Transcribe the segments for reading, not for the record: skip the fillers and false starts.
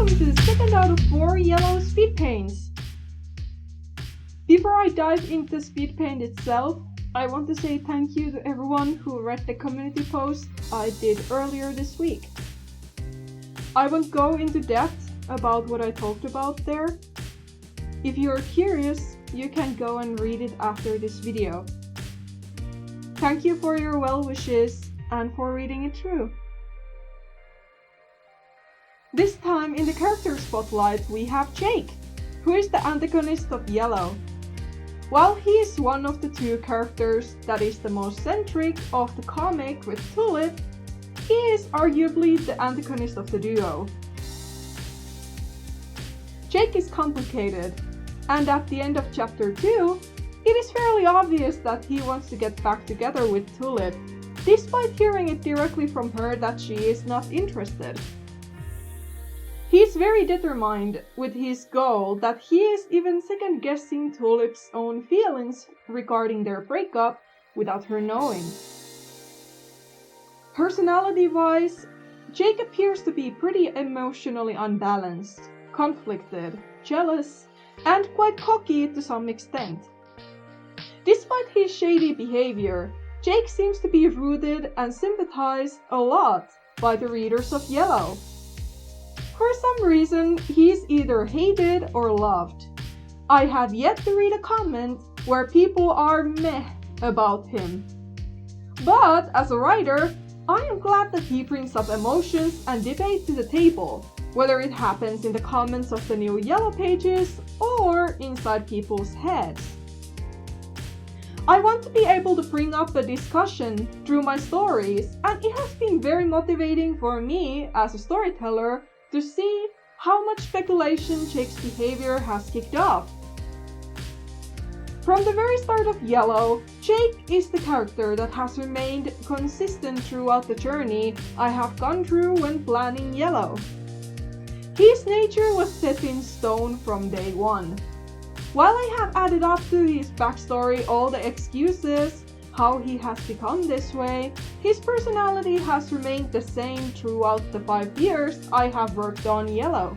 welcome to the second out of 4 yellow speed paints. Before I dive into speed paint itself, I want to say thank you to everyone who read the community post I did earlier this week. I won't go into depth about what I talked about there. If you're curious, you can go and read it after this video. Thank you for your well wishes and for reading it through. This time in the character spotlight we have Jake, who is the antagonist of Yellow. While he is one of the 2 characters that is the most centric of the comic with Tulip, he is arguably the antagonist of the duo. Jake is complicated, and at the end of chapter 2, it is fairly obvious that he wants to get back together with Tulip, despite hearing it directly from her that she is not interested. He is very determined with his goal that he is even second-guessing Tulip's own feelings regarding their breakup without her knowing. Personality-wise, Jake appears to be pretty emotionally unbalanced, conflicted, jealous, and quite cocky to some extent. Despite his shady behavior, Jake seems to be rooted and sympathized a lot by the readers of Yellow. For some reason, he is either hated or loved. I have yet to read a comment where people are meh about him. But as a writer, I am glad that he brings up emotions and debate to the table, whether it happens in the comments of the new Yellow pages or inside people's heads. I want to be able to bring up a discussion through my stories, and it has been very motivating for me as a storyteller to see how much speculation Jake's behavior has kicked off. From the very start of Yellow, Jake is the character that has remained consistent throughout the journey I have gone through when planning Yellow. His nature was set in stone from day one. While I have added up to his backstory all the excuses, how he has become this way, his personality has remained the same throughout the 5 years I have worked on Yellow.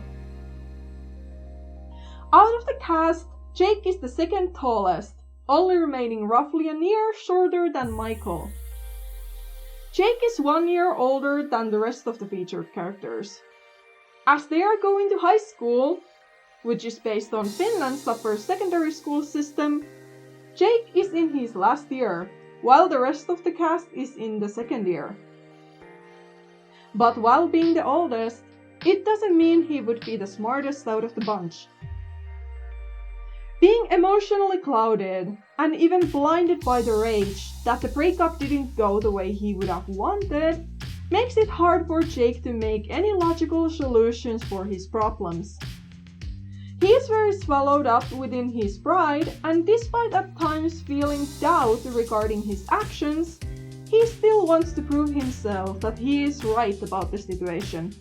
Out of the cast, Jake is the second tallest, only remaining roughly a year shorter than Michael. Jake is 1 year older than the rest of the featured characters. As they are going to high school, which is based on Finland's upper secondary school system, Jake is in his last year, while the rest of the cast is in the 2nd year. But while being the oldest, it doesn't mean he would be the smartest out of the bunch. Being emotionally clouded, and even blinded by the rage that the breakup didn't go the way he would have wanted, makes it hard for Jake to make any logical solutions for his problems. He is very swallowed up within his pride, and despite at times feeling doubt regarding his actions, he still wants to prove himself that he is right about the situation.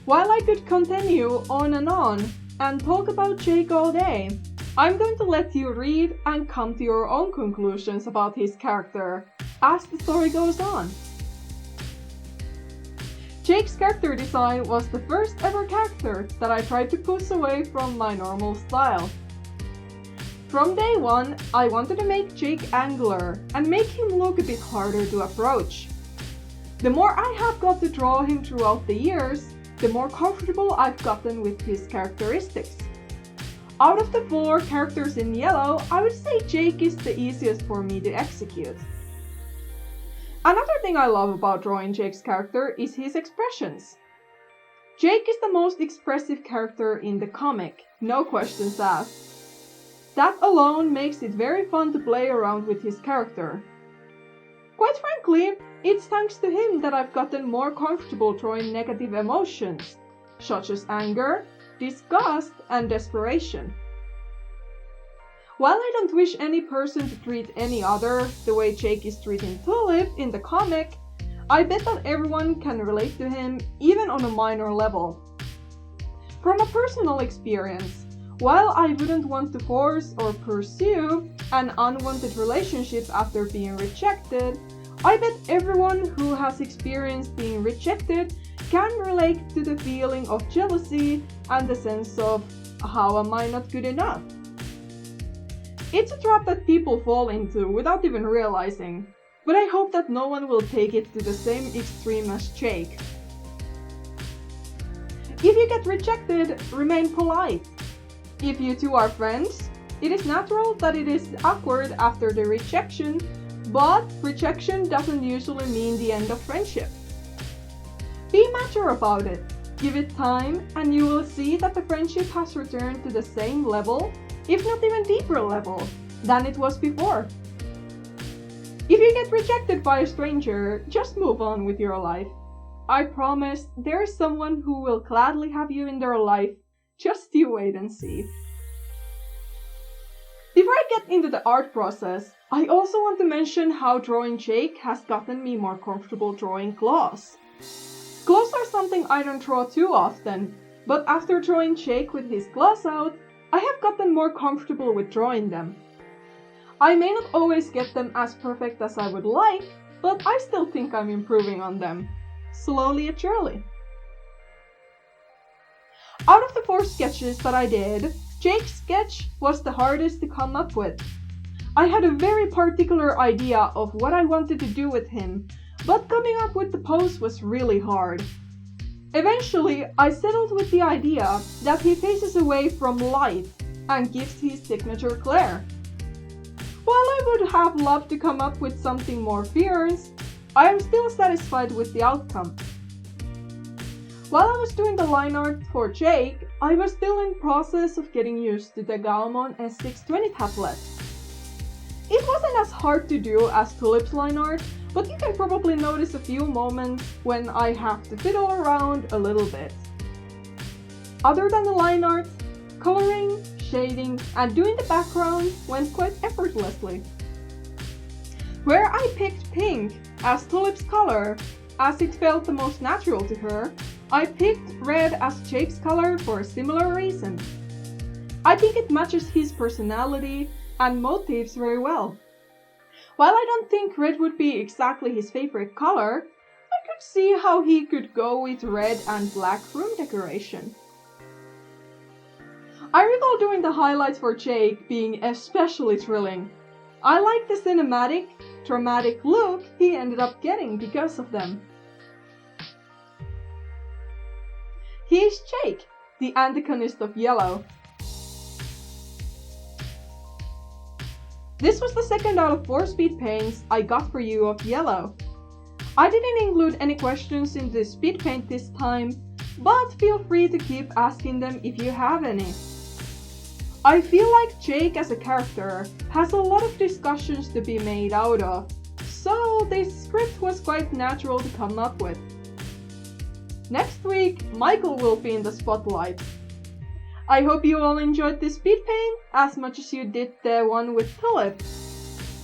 While I could continue on and talk about Jake all day, I'm going to let you read and come to your own conclusions about his character as the story goes on. Jake's character design was the first ever character that I tried to push away from my normal style. From day one, I wanted to make Jake angular and make him look a bit harder to approach. The more I have got to draw him throughout the years, the more comfortable I've gotten with his characteristics. Out of the 4 characters in Yellow, I would say Jake is the easiest for me to execute. Another thing I love about drawing Jake's character is his expressions. Jake is the most expressive character in the comic, no questions asked. That alone makes it very fun to play around with his character. Quite frankly, it's thanks to him that I've gotten more comfortable drawing negative emotions, such as anger, disgust, and desperation. While I don't wish any person to treat any other the way Jake is treating Tulip in the comic, I bet that everyone can relate to him even on a minor level. From a personal experience, while I wouldn't want to force or pursue an unwanted relationship after being rejected, I bet everyone who has experienced being rejected can relate to the feeling of jealousy and the sense of, how am I not good enough? It's a trap that people fall into without even realizing, but I hope that no one will take it to the same extreme as Jake. If you get rejected, remain polite. If you two are friends, it is natural that it is awkward after the rejection, but rejection doesn't usually mean the end of friendship. Be mature about it, give it time, and you will see that the friendship has returned to the same level, if not even deeper level, than it was before. If you get rejected by a stranger, just move on with your life. I promise there is someone who will gladly have you in their life, just you wait and see. Before I get into the art process, I also want to mention how drawing Jake has gotten me more comfortable drawing claws. Claws are something I don't draw too often, but after drawing Jake with his claws out, I have gotten more comfortable with drawing them. I may not always get them as perfect as I would like, but I still think I'm improving on them, slowly and surely. Out of the 4 sketches that I did, Jake's sketch was the hardest to come up with. I had a very particular idea of what I wanted to do with him, but coming up with the pose was really hard. Eventually, I settled with the idea that he faces away from light and gives his signature glare. While I would have loved to come up with something more fierce, I am still satisfied with the outcome. While I was doing the line art for Jake, I was still in process of getting used to the Galmon S620 tablet. It wasn't as hard to do as Tulip's line art, but you can probably notice a few moments when I have to fiddle around a little bit. Other than the line art, coloring, shading, and doing the background went quite effortlessly. Where I picked pink as Tulip's color, as it felt the most natural to her, I picked red as Jake's color for a similar reason. I think it matches his personality and motifs very well. While I don't think red would be exactly his favorite color, I could see how he could go with red and black room decoration. I recall doing the highlights for Jake being especially thrilling. I like the cinematic, dramatic look he ended up getting because of them. He is Jake, the antagonist of yellow. This was the second out of 4 speed paints I got for you of yellow. I didn't include any questions in the speed paint this time, but feel free to keep asking them if you have any. I feel like Jake as a character has a lot of discussions to be made out of, so this script was quite natural to come up with. Next week, Michael will be in the spotlight. I hope you all enjoyed this speed paint as much as you did the one with Tulip.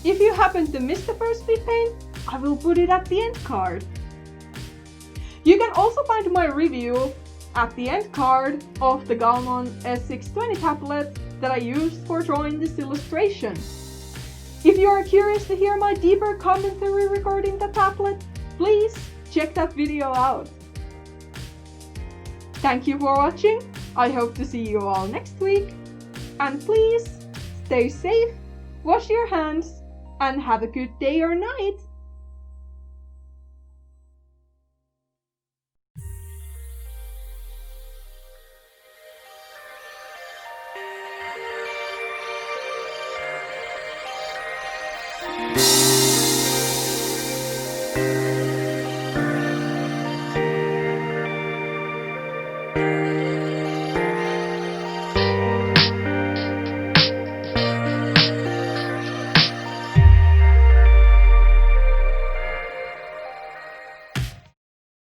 If you happen to miss the first speed paint, I will put it at the end card. You can also find my review at the end card of the Galmon S620 tablet that I used for drawing this illustration. If you are curious to hear my deeper commentary regarding the tablet, please check that video out. Thank you for watching, I hope to see you all next week, and please stay safe, wash your hands, and have a good day or night!